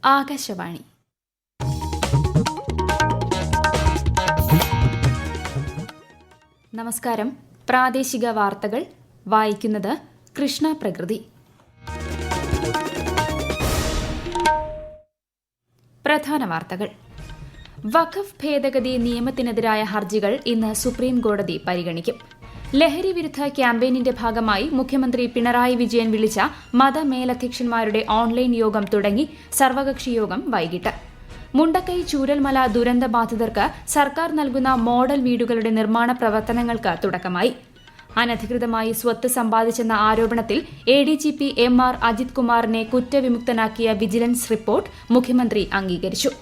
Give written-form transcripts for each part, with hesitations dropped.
ആകാശവാണി. നമസ്കാരം. പ്രാദേശിക വാർത്തകൾ വായിക്കുന്നത് കൃഷ്ണ പ്രകൃതി. പ്രധാന വാർത്തകൾ. വഖഫ് ഭേദഗതി നിയമത്തിനെതിരായ ഹർജികൾ ഇന്ന് സുപ്രീം കോടതി പരിഗണിക്കും. ലഹരി വിരുദ്ധ ക്യാമ്പയിനിന്റെ ഭാഗമായി മുഖ്യമന്ത്രി പിണറായി വിജയൻ വിളിച്ച മതമേലധ്യക്ഷന്മാരുടെ ഓൺലൈൻ യോഗം തുടങ്ങി. സർവകക്ഷി യോഗം വൈകിട്ട്. മുണ്ടക്കൈ ചൂരൽമല ദുരന്ത ബാധിതർക്ക് സർക്കാർ നൽകുന്ന മോഡൽ വീടുകളുടെ നിർമ്മാണ പ്രവർത്തനങ്ങൾക്ക് തുടക്കമായി. അനധികൃതമായി സ്വത്ത് സമ്പാദിച്ചെന്ന ആരോപണത്തിൽ ADGP MR അജിത് കുമാറിനെ കുറ്റവിമുക്തനാക്കിയ വിജിലൻസ് റിപ്പോർട്ട് മുഖ്യമന്ത്രി അംഗീകരിച്ചു.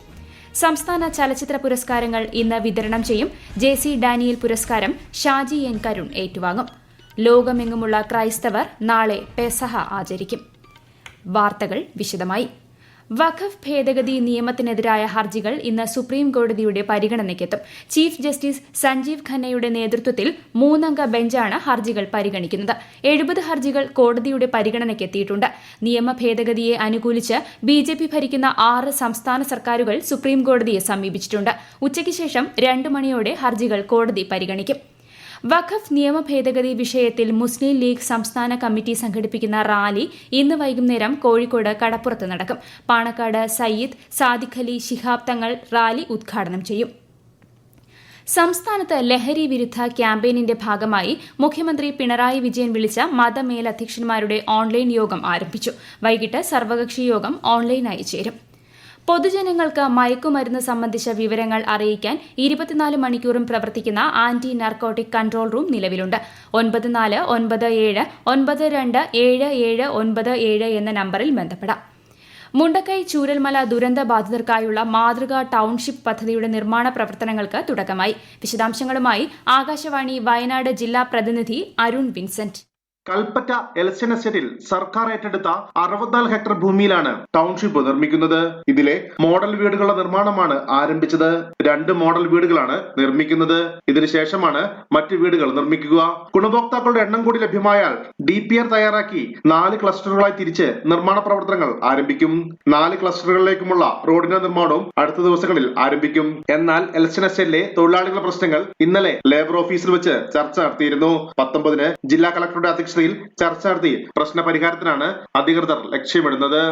സംസ്ഥാന ചലച്ചിത്ര പുരസ്കാരങ്ങൾ ഇന്ന് വിതരണം ചെയ്യും. JC ഡാനിയൽ പുരസ്കാരം ഷാജി N കരുൺ ഏറ്റുവാങ്ങും. ലോകമെങ്ങുമുള്ള ക്രൈസ്തവർ നാളെ പെസഹ ആചരിക്കും. വാർത്തകൾ വിശദമായി. വഖഫ് ഭേദഗതി നിയമത്തിനെതിരായ ഹർജികൾ ഇന്ന് സുപ്രീം കോടതിയുടെ പരിഗണനയ്ക്കെത്തും. ചീഫ് ജസ്റ്റിസ് സഞ്ജീവ് ഖന്നയുടെ നേതൃത്വത്തിൽ 3-അംഗ ബെഞ്ചാണ് ഹർജികൾ പരിഗണിക്കുന്നത്. 70 ഹർജികൾ കോടതിയുടെ പരിഗണനയ്ക്കെത്തിയിട്ടുണ്ട്. നിയമ ഭേദഗതിയെ അനുകൂലിച്ച് BJP ഭരിക്കുന്ന 6 സംസ്ഥാന സർക്കാരുകൾ സുപ്രീം കോടതിയെ സമീപിച്ചിട്ടുണ്ട്. ഉച്ചയ്ക്ക് ശേഷം 2 മണിയോടെ ഹർജികൾ കോടതി പരിഗണിക്കും. വഖഫ് നിയമ ഭേദഗതി വിഷയത്തിൽ മുസ്ലിം ലീഗ് സംസ്ഥാന കമ്മിറ്റി സംഘടിപ്പിക്കുന്ന റാലി ഇന്ന് വൈകുന്നേരം കോഴിക്കോട് കടപ്പുറത്ത് നടക്കും. പാണക്കാട് സയ്യിദ് സാദിഖ് അലി ശിഹാബ് തങ്ങൾ റാലി ഉദ്ഘാടനം ചെയ്യും. സംസ്ഥാനത്ത് ലഹരി വിരുദ്ധ ക്യാമ്പയിനിന്റെ ഭാഗമായി മുഖ്യമന്ത്രി പിണറായി വിജയൻ വിളിച്ച മതമേലധ്യക്ഷന്മാരുടെ ഓൺലൈൻ യോഗം ആരംഭിച്ചു. വൈകിട്ട് സർവകക്ഷി യോഗം ഓൺലൈനായി ചേരും. പൊതുജനങ്ങൾക്ക് മയക്കുമരുന്ന് സംബന്ധിച്ച വിവരങ്ങൾ അറിയിക്കാൻ 24 മണിക്കൂറും പ്രവർത്തിക്കുന്ന ആന്റി നാർക്കോട്ടിക് കൺട്രോൾ റൂം നിലവിലുണ്ട്. 9497927797 എന്ന നമ്പറിൽ ബന്ധപ്പെടാം. മുണ്ടക്കൈ ചൂരൽമല ദുരന്ത ബാധിതർക്കായുള്ള മാതൃകാ ടൌൺഷിപ്പ് പദ്ധതിയുടെ നിർമ്മാണ പ്രവർത്തനങ്ങൾക്ക് തുടക്കമായി. വിശദാംശങ്ങളുമായി ആകാശവാണി വയനാട് ജില്ലാ പ്രതിനിധി അരുൺ വിൻസെന്റ്. കൽപ്പറ്റ എലക്ഷൻ എസ്റ്റേറ്റിൽ സർക്കാർ ഏറ്റെടുത്ത 64 ഹെക്ടർ ഭൂമിയിലാണ് ടൗൺഷിപ്പ് നിർമ്മിക്കുന്നത്. ഇതിലെ മോഡൽ വീടുകളുടെ നിർമ്മാണമാണ് ആരംഭിച്ചത്. 2 മോഡൽ വീടുകളാണ് നിർമ്മിക്കുന്നത്. ഇതിനുശേഷമാണ് മറ്റ് വീടുകൾ നിർമ്മിക്കുക. ഗുണഭോക്താക്കളുടെ എണ്ണം കൂടി ലഭ്യമായാൽ DPR തയ്യാറാക്കി 4 ക്ലസ്റ്ററുകളായി തിരിച്ച് നിർമ്മാണ പ്രവർത്തനങ്ങൾ ആരംഭിക്കും. 4 ക്ലസ്റ്ററുകളിലേക്കുമുള്ള റോഡിന്റെ നിർമ്മാണവും അടുത്ത ദിവസങ്ങളിൽ ആരംഭിക്കും. എന്നാൽ എലക്ഷൻ എസ്റ്റേറ്റിലെ തൊഴിലാളികളുടെ പ്രശ്നങ്ങൾ ഇന്നലെ ലേബർ ഓഫീസിൽ വെച്ച് ചർച്ച നടത്തിയിരുന്നു. 19-ന് ജില്ലാ കളക്ടറുടെ അധ്യക്ഷതയിൽ ചർച്ച നടത്തി പ്രശ്ന പരിഹാരത്തിനാണ് അധികൃതർ ലക്ഷ്യമിടുന്നത്.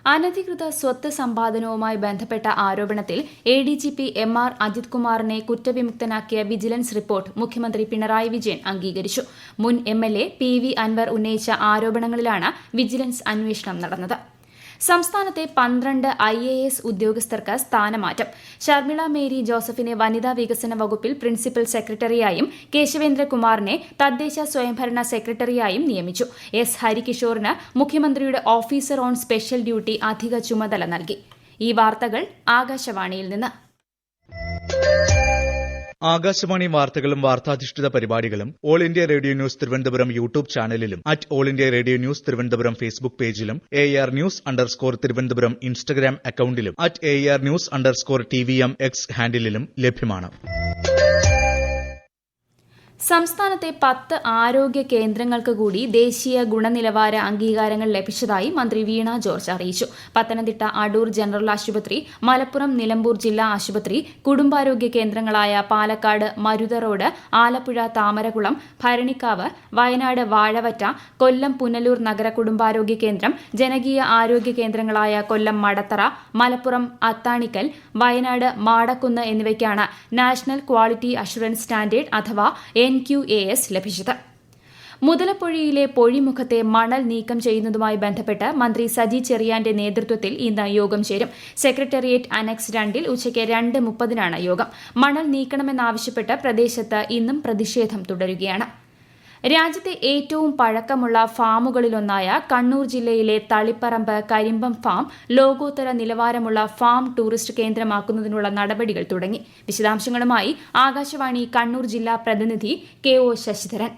അനധികൃത സ്വത്ത് സമ്പാദനവുമായി ബന്ധപ്പെട്ട ആരോപണത്തിൽ ADGP MR അജിത് കുമാറിനെ കുറ്റവിമുക്തനാക്കിയ വിജിലൻസ് റിപ്പോർട്ട് മുഖ്യമന്ത്രി പിണറായി വിജയൻ അംഗീകരിച്ചു. മുൻ MLA PV അൻവർ ഉന്നയിച്ച ആരോപണങ്ങളിലാണ് വിജിലൻസ് അന്വേഷണം നടന്നത്. സംസ്ഥാനത്തെ 12 IAS ഉദ്യോഗസ്ഥർക്ക് സ്ഥാനമാറ്റം. ഷർമിള മേരി ജോസഫിനെ വനിതാ വികസന വകുപ്പിൽ പ്രിൻസിപ്പൽ സെക്രട്ടറിയായും കേശവേന്ദ്രകുമാറിനെ തദ്ദേശ സ്വയംഭരണ സെക്രട്ടറിയായും നിയമിച്ചു. S ഹരികിഷോറിന് മുഖ്യമന്ത്രിയുടെ ഓഫീസർ ഓൺ സ്പെഷ്യൽ ഡ്യൂട്ടി അധിക ചുമതല നൽകി. ഈ വാർത്തകൾ ആകാശവാണിയിൽ നിന്ന്. ആകാശവാണി വാർത്തകളും വാർത്താധിഷ്ഠിത പരിപാടികളും All India Radio News Thiruvananthapuram YouTube ചാനലിലും All India Radio News Thiruvananthapuram Facebook പേജിലും AR News_ തിരുവനന്തപുരം ഇൻസ്റ്റഗ്രാം അക്കൌണ്ടിലും AR News_TVM X ഹാൻഡിലും ലഭ്യമാണ്. സംസ്ഥാനത്തെ 10 ആരോഗ്യ കേന്ദ്രങ്ങൾക്ക് കൂടി ദേശീയ ഗുണനിലവാര അംഗീകാരങ്ങൾ ലഭിച്ചതായി മന്ത്രി വീണ ജോർജ് അറിയിച്ചു. പത്തനംതിട്ട അടൂർ ജനറൽ ആശുപത്രി, മലപ്പുറം നിലമ്പൂർ ജില്ലാ ആശുപത്രി, കുടുംബാരോഗ്യ കേന്ദ്രങ്ങളായ പാലക്കാട് മരുത റോഡ്, ആലപ്പുഴ താമരകുളം, ഭരണിക്കാവ്, വയനാട് വാഴവറ്റ, കൊല്ലം പുനലൂർ നഗര കുടുംബാരോഗ്യ കേന്ദ്രം, ജനകീയ ആരോഗ്യ കേന്ദ്രങ്ങളായ കൊല്ലം മടത്തറ, മലപ്പുറം അത്താണിക്കൽ, വയനാട് മാടക്കുന്ന് എന്നിവയ്ക്കാണ് നാഷണൽ ക്വാളിറ്റി അഷുറൻസ് സ്റ്റാൻഡേർഡ് അഥവാ NQAS ലഭിച്ചത്. മുതലപ്പൊഴിയിലെ പൊഴിമുഖത്തെ മണൽ നീക്കം ചെയ്യുന്നതുമായി ബന്ധപ്പെട്ട് മന്ത്രി സജി ചെറിയാന്റെ നേതൃത്വത്തിൽ ഇന്ന് യോഗം ചേരും. സെക്രട്ടേറിയറ്റ് അനക്സ് 2-ൽ ഉച്ചയ്ക്ക് 2:30-നാണ് യോഗം. മണൽ നീക്കണമെന്നാവശ്യപ്പെട്ട് പ്രദേശത്ത് ഇന്നും പ്രതിഷേധം തുടരുകയാണ്. രാജ്യത്തെ ഏറ്റവും പഴക്കമുള്ള ഫാമുകളിലൊന്നായ കണ്ണൂർ ജില്ലയിലെ തളിപ്പറമ്പ് കരിമ്പം ഫാം ലോകോത്തര നിലവാരമുള്ള ഫാം ടൂറിസ്റ്റ് കേന്ദ്രമാക്കുന്നതിനുള്ള നടപടികൾ തുടങ്ങി. വിശദാംശങ്ങളുമായി ആകാശവാണി കണ്ണൂർ ജില്ലാ പ്രതിനിധി KO ശശിധരൻ.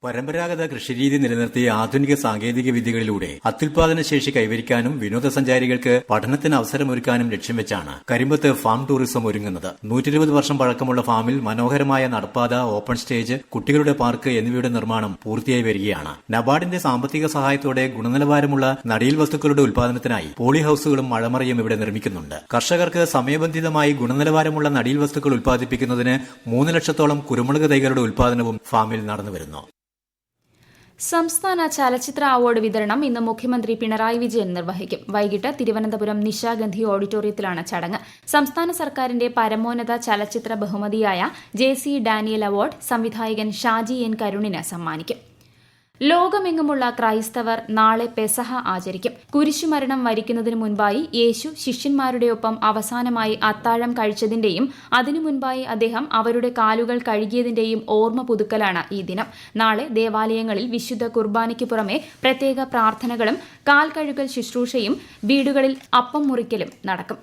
പരമ്പരാഗത കൃഷിരീതി നിലനിർത്തി ആധുനിക സാങ്കേതിക വിദ്യകളിലൂടെ അത്യുൽപാദന ശേഷി കൈവരിക്കാനും വിനോദസഞ്ചാരികൾക്ക് പഠനത്തിന് അവസരമൊരുക്കാനും ലക്ഷ്യം വെച്ചാണ് കരിമ്പത്ത് ഫാം ടൂറിസം ഒരുങ്ങുന്നത്. 120 വർഷം പഴക്കമുള്ള ഫാമിൽ മനോഹരമായ നടപ്പാത, ഓപ്പൺ സ്റ്റേജ്, കുട്ടികളുടെ പാർക്ക് എന്നിവയുടെ നിർമ്മാണം പൂർത്തിയായി വരികയാണ്. നബാർഡിന്റെ സാമ്പത്തിക സഹായത്തോടെ ഗുണനിലവാരമുള്ള നടീൽ വസ്തുക്കളുടെ ഉൽപാദനത്തിനായി പോളി ഹൌസുകളും മഴമറയും ഇവിടെ നിർമ്മിക്കുന്നുണ്ട്. കർഷകർക്ക് സമയബന്ധിതമായി ഗുണനിലവാരമുള്ള നടീൽ വസ്തുക്കൾ ഉൽപ്പാദിപ്പിക്കുന്നതിന് 3 ലക്ഷത്തോളം കുരുമുളക് തൈകളുടെ ഉൽപാദനവും ഫാമിൽ നടന്നുവരുന്നു. സംസ്ഥാന ചലച്ചിത്ര അവാർഡ് വിതരണം ഇന്ന് മുഖ്യമന്ത്രി പിണറായി വിജയൻ നിർവഹിക്കും. വൈകിട്ട് തിരുവനന്തപുരം നിശാഗന്ധി ഓഡിറ്റോറിയത്തിലാണ് ചടങ്ങ്. സംസ്ഥാന സർക്കാരിന്റെ പരമോന്നത ചലച്ചിത്ര ബഹുമതിയായ JC ഡാനിയൽ അവാർഡ് സംവിധായകൻ ഷാജി എൻ കരുണിന് സമ്മാനിക്കും. ലോകമെങ്ങുമുള്ള ക്രൈസ്തവർ നാളെ പെസഹ ആചരിക്കും. കുരിശുമരണം വരിക്കുന്നതിന് മുൻപായി യേശു ശിഷ്യന്മാരുടെ ഒപ്പം അവസാനമായി അത്താഴം കഴിച്ചതിന്റെയും അതിനു മുൻപായി അദ്ദേഹം അവരുടെ കാലുകൾ കഴുകിയതിന്റെയും ഓർമ്മ പുതുക്കലാണ് ഈ ദിനം. നാളെ ദേവാലയങ്ങളിൽ വിശുദ്ധ കുർബാനയ്ക്ക് പുറമെ പ്രത്യേക പ്രാർത്ഥനകളും കാൽ കഴുകൽ ശുശ്രൂഷയും വീടുകളിൽ അപ്പം മുറിക്കലും നടക്കും.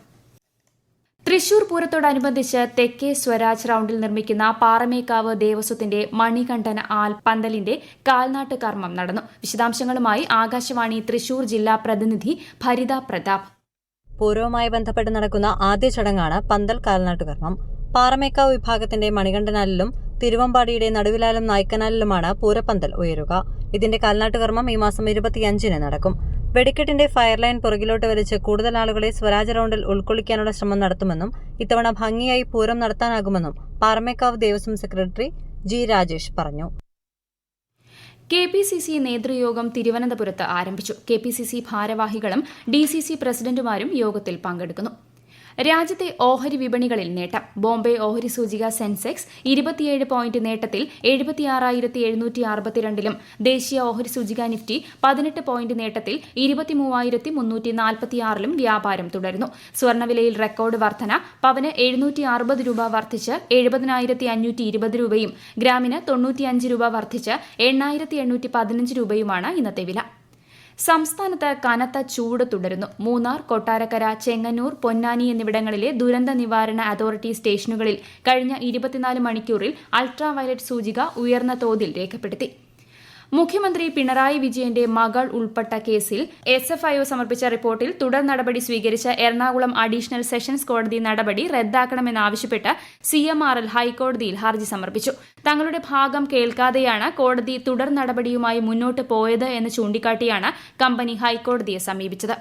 തൃശൂർ പൂരത്തോടനുബന്ധിച്ച് തെക്കേ സ്വരാജ് റൌണ്ടിൽ നിർമ്മിക്കുന്ന പാറമേക്കാവ് ദേവസ്വത്തിന്റെ മണികണ്ഠന ആൽ പന്തലിന്റെ കാൽനാട്ട് കർമ്മം നടന്നു. വിശദാംശങ്ങളുമായി ആകാശവാണി തൃശൂർ ജില്ലാ പ്രതിനിധി ഭരിത പ്രതാപ്. പൂരവുമായി ബന്ധപ്പെട്ട് നടക്കുന്ന ആദ്യ ചടങ്ങാണ് പന്തൽ കാൽനാട്ടുകർമ്മം. പാറമേക്കാവ് വിഭാഗത്തിന്റെ മണികണ്ഠനാലിലും തിരുവമ്പാടിയുടെ നടുവിലാലും നായ്ക്കനാലിലുമാണ് പൂരപ്പന്തൽ ഉയരുക. ഇതിന്റെ കാൽനാട്ടുകർമ്മം ഈ മാസം 25-ന് നടക്കും. വെടിക്കെട്ടിന്റെ ഫയർലൈൻ പുറകിലോട്ട് വലിച്ച് കൂടുതൽ ആളുകളെ സ്വരാജ് റൌണ്ടിൽ ഉൾക്കൊള്ളിക്കാനുള്ള ശ്രമം നടത്തുമെന്നും ഇത്തവണ ഭംഗിയായി പൂരം നടത്താനാകുമെന്നും പാറമേക്കാവ് ദേവസ്വം സെക്രട്ടറി G. രാജേഷ് പറഞ്ഞു. KPCC നേതൃയോഗം തിരുവനന്തപുരത്ത് ആരംഭിച്ചു. KPCC ഭാരവാഹികളും DCC പ്രസിഡന്റുമാരും യോഗത്തിൽ പങ്കെടുക്കുന്നു. രാജ്യത്തെ ഓഹരി വിപണികളിൽ നേട്ടം. ബോംബെ ഓഹരി സൂചിക സെൻസെക്സ് 27 പോയിന്റ് നേട്ടത്തിൽ 76,762-ലും ദേശീയ ഓഹരി സൂചിക നിഫ്റ്റി 18 പോയിന്റ് നേട്ടത്തിൽ 23,346-ലും വ്യാപാരം തുടരുന്നു. സ്വർണ്ണവിലയിൽ റെക്കോർഡ് വർധന. പവന് 760 രൂപ വർദ്ധിച്ച് 70,520 രൂപയും ഗ്രാമിന് 95 രൂപ വർദ്ധിച്ച് 8,815 രൂപയുമാണ് ഇന്നത്തെ വില. സംസ്ഥാനത്ത് കനത്ത ചൂട് തുടരുന്നു. മൂന്നാർ, കൊട്ടാരക്കര, ചെങ്ങന്നൂർ, പൊന്നാനി എന്നിവിടങ്ങളിലെ ദുരന്ത നിവാരണ അതോറിറ്റി സ്റ്റേഷനുകളിൽ കഴിഞ്ഞ 24 മണിക്കൂറിൽ അൾട്രാ വയലറ്റ് സൂചിക ഉയർന്ന തോതിൽ രേഖപ്പെടുത്തി. മുഖ്യമന്ത്രി പിണറായി വിജയന്റെ മകൾ ഉൾപ്പെട്ട കേസിൽ SFIO സമർപ്പിച്ച റിപ്പോർട്ടിൽ തുടർ നടപടി സ്വീകരിച്ച എറണാകുളം അഡീഷണൽ സെഷൻസ് കോടതി നടപടി റദ്ദാക്കണമെന്നാവശ്യപ്പെട്ട് CMRL ഹൈക്കോടതിയിൽ ഹർജി സമർപ്പിച്ചു. തങ്ങളുടെ ഭാഗം കേൾക്കാതെയാണ് കോടതി തുടർ നടപടിയുമായി മുന്നോട്ട് പോയത് എന്ന് ചൂണ്ടിക്കാട്ടിയാണ് കമ്പനി ഹൈക്കോടതിയെ സമീപിച്ചത്.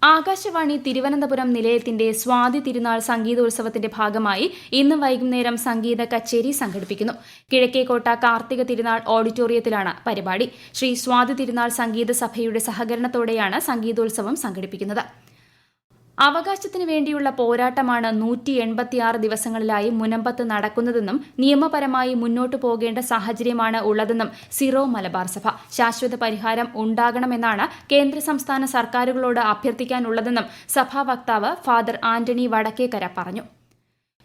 ആകാശവാണി തിരുവനന്തപുരം നിലയത്തിന്റെ സ്വാതി തിരുനാൾ സംഗീതോത്സവത്തിന്റെ ഭാഗമായി ഇന്ന് വൈകുന്നേരം സംഗീത കച്ചേരി സംഘടിപ്പിക്കുന്നു. കിഴക്കേക്കോട്ട കാർത്തിക തിരുനാൾ ഓഡിറ്റോറിയത്തിലാണ് പരിപാടി. ശ്രീ സ്വാതി തിരുനാൾ സംഗീത സഭയുടെ സഹകരണത്തോടെയാണ് സംഗീതോത്സവം സംഘടിപ്പിക്കുന്നത്. അവകാശത്തിനു വേണ്ടിയുള്ള പോരാട്ടമാണ് 186 ദിവസങ്ങളിലായി മുനമ്പത്ത് നടക്കുന്നതെന്നും നിയമപരമായി മുന്നോട്ടു പോകേണ്ട സാഹചര്യമാണ് ഉള്ളതെന്നും സിറോ മലബാർ സഭ. ശാശ്വത പരിഹാരം ഉണ്ടാകണമെന്നാണ് കേന്ദ്ര സംസ്ഥാന സർക്കാരുകളോട് അഭ്യർത്ഥിക്കാനുള്ളതെന്നും സഭാ വക്താവ് ഫാദർ ആന്റണി വടക്കേക്കര പറഞ്ഞു.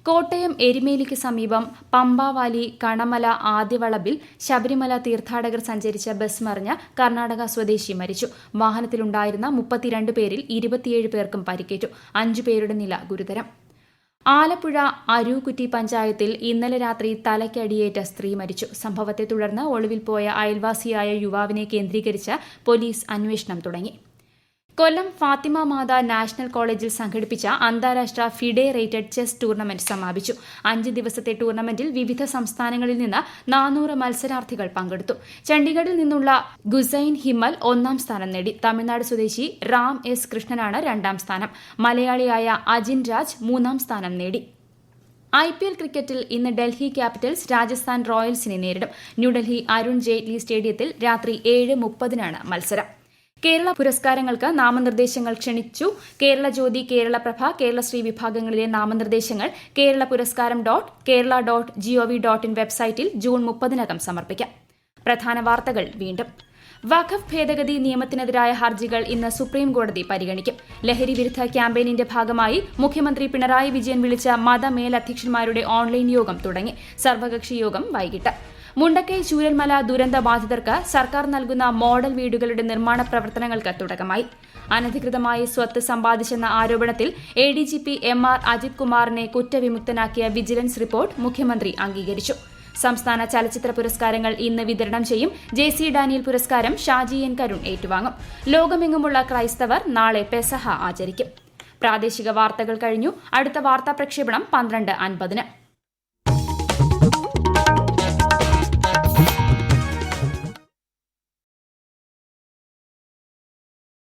കോട്ടയം എരുമേലിക്ക് സമീപം പമ്പാവാലി കണമല ആദ്യവളപ്പിൽ ശബരിമല തീർത്ഥാടകർ സഞ്ചരിച്ച ബസ് മറിഞ്ഞ് കർണാടക സ്വദേശി മരിച്ചു. വാഹനത്തിലുണ്ടായിരുന്ന 32 പേരിൽ 27 പേർക്കും പരിക്കേറ്റു. 5 പേരുടെ നില ഗുരുതരം. ആലപ്പുഴ അരൂക്കുറ്റി പഞ്ചായത്തിൽ ഇന്നലെ രാത്രി തലയ്ക്കടിയേറ്റ സ്ത്രീ മരിച്ചു. സംഭവത്തെ തുടർന്ന് ഒളിവിൽ പോയ അയൽവാസിയായ യുവാവിനെ കേന്ദ്രീകരിച്ച് പോലീസ് അന്വേഷണം തുടങ്ങി. കൊല്ലം ഫാത്തിമ മാതാ നാഷണൽ കോളേജിൽ സംഘടിപ്പിച്ച അന്താരാഷ്ട്ര ഫിഡെ റേറ്റഡ് ചെസ് ടൂർണമെന്റ് സമാപിച്ചു. 5 ദിവസത്തെ ടൂർണമെന്റിൽ വിവിധ സംസ്ഥാനങ്ങളിൽ നിന്ന് 400 മത്സരാർത്ഥികൾ പങ്കെടുത്തു. ചണ്ഡീഗഡിൽ നിന്നുള്ള ഗുസൈൻ ഹിമ്മൽ 1-ാം സ്ഥാനം നേടി. തമിഴ്നാട് സ്വദേശി റാം S. കൃഷ്ണനാണ് 2-ാം സ്ഥാനം. മലയാളിയായ അജിൻ രാജ് 3-ാം സ്ഥാനം നേടി. IPL ക്രിക്കറ്റിൽ ഇന്ന് ഡൽഹി ക്യാപിറ്റൽസ് രാജസ്ഥാൻ റോയൽസിനെ നേരിടും. ന്യൂഡൽഹി അരുൺ ജെയ്റ്റ്ലി സ്റ്റേഡിയത്തിൽ രാത്രി 7:30-നാണ് മത്സരം. കേരള പുരസ്കാരങ്ങൾക്ക് നാമനിർദ്ദേശങ്ങൾ ക്ഷണിച്ചു. കേരള ജ്യോതി, കേരള പ്രഭ, കേരളശ്രീ വിഭാഗങ്ങളിലെ നാമനിർദ്ദേശങ്ങൾ kerala.kerala.gov.in വെബ്സൈറ്റിൽ ജൂൺ 30-നകം സമർപ്പിക്കാം. പ്രധാന വാർത്തകൾ വീണ്ടും. വഖഫ് ഭേദഗതി നിയമത്തിനെതിരായ ഹർജികൾ ഇന്ന് സുപ്രീം കോടതി പരിഗണിക്കും. ലഹരി വിരുദ്ധ ക്യാമ്പയിനിന്റെ ഭാഗമായി മുഖ്യമന്ത്രി പിണറായി വിജയൻ വിളിച്ച മതമേലധ്യക്ഷന്മാരുടെ ഓൺലൈൻ യോഗം തുടങ്ങി. സർവകക്ഷി യോഗം വൈകിട്ട്. മുണ്ടക്കൈ ചൂരൽമല ദുരന്ത ബാധിതർക്ക് സർക്കാർ നൽകുന്ന മോഡൽ വീടുകളുടെ നിർമ്മാണ പ്രവർത്തനങ്ങൾക്ക് തുടക്കമായി. അനധികൃതമായി സ്വത്ത് സമ്പാദിച്ചെന്ന ആരോപണത്തിൽ ADGP MR അജിത് കുമാറിനെ കുറ്റവിമുക്തനാക്കിയ വിജിലൻസ് റിപ്പോർട്ട് മുഖ്യമന്ത്രി അംഗീകരിച്ചു. സംസ്ഥാന ചലച്ചിത്ര പുരസ്കാരങ്ങൾ ഇന്ന് വിതരണം ചെയ്യും. JC ഡാനിയൽ പുരസ്കാരം ഷാജി N. കരുൺ ഏറ്റുവാങ്ങും. ലോകമെങ്ങുമുള്ള ക്രൈസ്തവർ നാളെ പെസഹ ആചരിക്കും. പ്രാദേശിക വാർത്തകൾ കഴിഞ്ഞു. അടുത്ത വാർത്താ പ്രക്ഷേപണം 12:50.